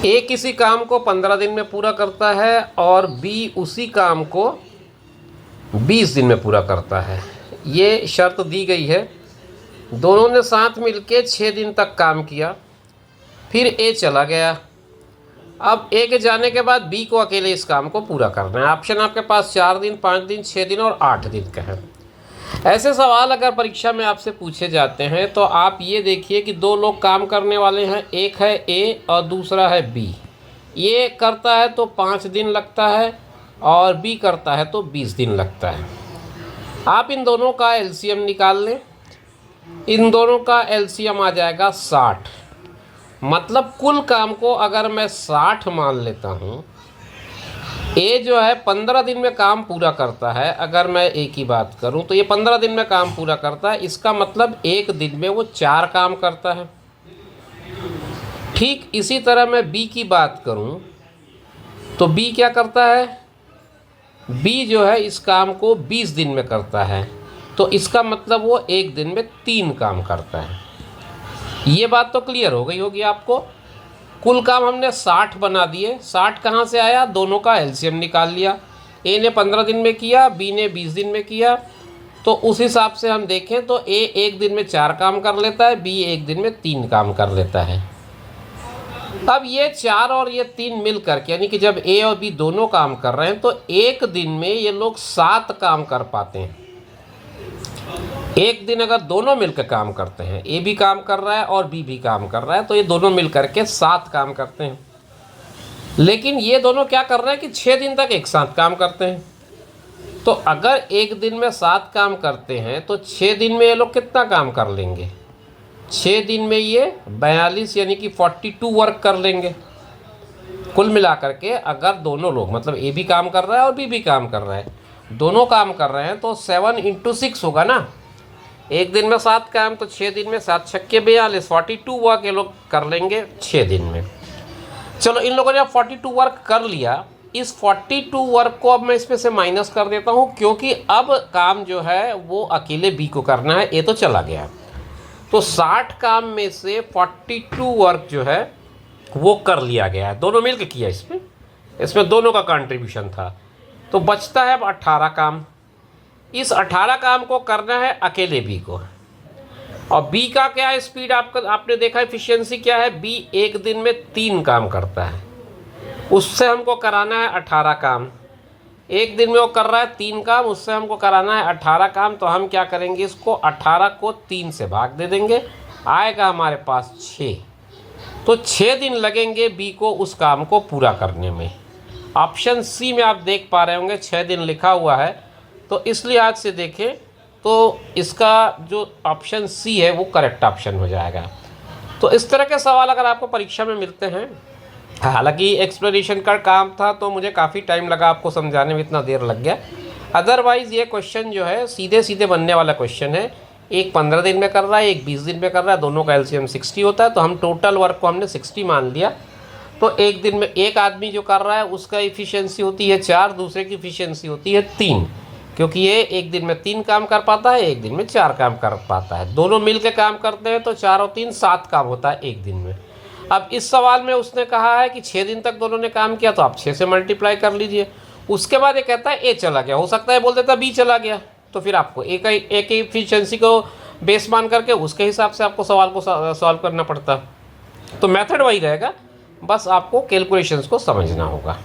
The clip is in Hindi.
ए किसी काम को 15 दिन में पूरा करता है और बी उसी काम को 20 दिन में पूरा करता है। ये शर्त दी गई है। दोनों ने साथ मिलके 6 दिन तक काम किया, फिर ए चला गया। अब ए के जाने के बाद बी को अकेले इस काम को पूरा करना है। ऑप्शन आपके पास 4 दिन, 5 दिन, 6 दिन और 8 दिन का है। ऐसे सवाल अगर परीक्षा में आपसे पूछे जाते हैं तो आप ये देखिए कि दो लोग काम करने वाले हैं, एक है ए और दूसरा है बी। ये करता है तो 5 दिन लगता है और बी करता है तो 20 दिन लगता है। आप इन दोनों का एलसीएम निकाल लें। इन दोनों का एलसीएम आ जाएगा 60। मतलब कुल काम को अगर मैं 60 मान लेता हूँ, ए जो है 15 दिन में काम पूरा करता है। अगर मैं ए की बात करूं तो ये 15 दिन में काम पूरा करता है। इसका मतलब एक दिन में वो 4 काम करता है। ठीक इसी तरह मैं बी की बात करूं तो बी क्या करता है, बी जो है इस काम को 20 दिन में करता है। तो इसका मतलब वो एक दिन में 3 काम करता है। ये बात तो क्लियर हो गई होगी आपको। कुल काम हमने 60 बना दिए। 60 कहाँ से आया, दोनों का एलसीएम निकाल लिया। ए ने 15 दिन में किया, बी ने 20 दिन में किया। तो उस हिसाब से हम देखें तो ए एक दिन में 4 काम कर लेता है, बी एक दिन में 3 काम कर लेता है। अब ये 4 और ये 3 मिल करके, यानी कि जब ए और बी दोनों काम कर रहे हैं तो एक दिन में ये लोग 7 काम कर पाते हैं। एक दिन अगर दोनों मिलकर काम करते हैं, ए भी काम कर रहा है और बी भी काम कर रहा है, तो ये दोनों मिलकर के 7 काम करते हैं। लेकिन ये दोनों क्या कर रहे हैं कि 6 दिन तक एक साथ काम करते हैं। तो अगर एक दिन में 7 काम करते हैं तो 6 दिन में ये लोग कितना काम कर लेंगे, 6 दिन में ये 42 यानी कि 42 वर्क कर लेंगे। कुल मिलाकर के अगर दोनों लोग, मतलब ए भी काम कर रहा है और बी भी काम कर रहा है, दोनों काम कर रहे हैं तो 7 × 6 होगा ना। एक दिन में 7 काम तो 6 दिन में 7 छक्के 42, 42 वर्क ये लोग कर लेंगे 6 दिन में। चलो इन लोगों ने अब 42 वर्क कर लिया। इस 42 वर्क को अब मैं इसमें से माइनस कर देता हूँ, क्योंकि अब काम जो है वो अकेले बी को करना है, ए तो चला गया। तो 60 काम में से 42 वर्क जो है वो कर लिया गया है, दोनों मिलकर किया। इसमें दोनों का कंट्रीब्यूशन था। तो बचता है अब 18 काम। इस 18 काम को करना है अकेले बी को। और बी का क्या है स्पीड, आपने देखा एफिशिएंसी क्या है, बी एक दिन में 3 काम करता है। उससे हमको कराना है 18 काम। एक दिन में वो कर रहा है 3 काम, उससे हमको कराना है 18 काम। तो हम क्या करेंगे, इसको 18 को 3 से भाग दे देंगे, आएगा हमारे पास 6। तो 6 दिन लगेंगे बी को उस काम को पूरा करने में। ऑप्शन सी में आप देख पा रहे होंगे 6 दिन लिखा हुआ है, तो इस लिहाज से देखें तो इसका जो ऑप्शन सी है वो करेक्ट ऑप्शन हो जाएगा। तो इस तरह के सवाल अगर आपको परीक्षा में मिलते हैं, हालांकि एक्सप्लेनेशन का काम था तो मुझे काफ़ी टाइम लगा आपको समझाने में, इतना देर लग गया। अदरवाइज़ ये क्वेश्चन जो है सीधे सीधे बनने वाला क्वेश्चन है। एक 15 दिन में कर रहा है, एक 20 दिन में कर रहा है, दोनों का एलसीएम 60 होता है। तो हम टोटल वर्क को हमने 60 मान लिया। तो एक दिन में एक आदमी जो कर रहा है उसका इफ़िशियंसी होती है 4, दूसरे की इफ़िशियंसी होती है 3, क्योंकि ये एक दिन में 3 काम कर पाता है, एक दिन में 4 काम कर पाता है। दोनों मिलकर काम करते हैं तो 4 और 3 7 काम होता है एक दिन में। अब इस सवाल में उसने कहा है कि 6 दिन तक दोनों ने काम किया, तो आप 6 से मल्टीप्लाई कर लीजिए। उसके बाद ये कहता है ए चला गया, हो सकता है बोल देता बी चला गया, तो फिर आपको ए की इफिशियंसी को बेस मान करके उसके हिसाब से आपको सवाल को सॉल्व करना पड़ता। तो मेथड वही रहेगा, बस आपको कैलकुलेशंस को समझना होगा।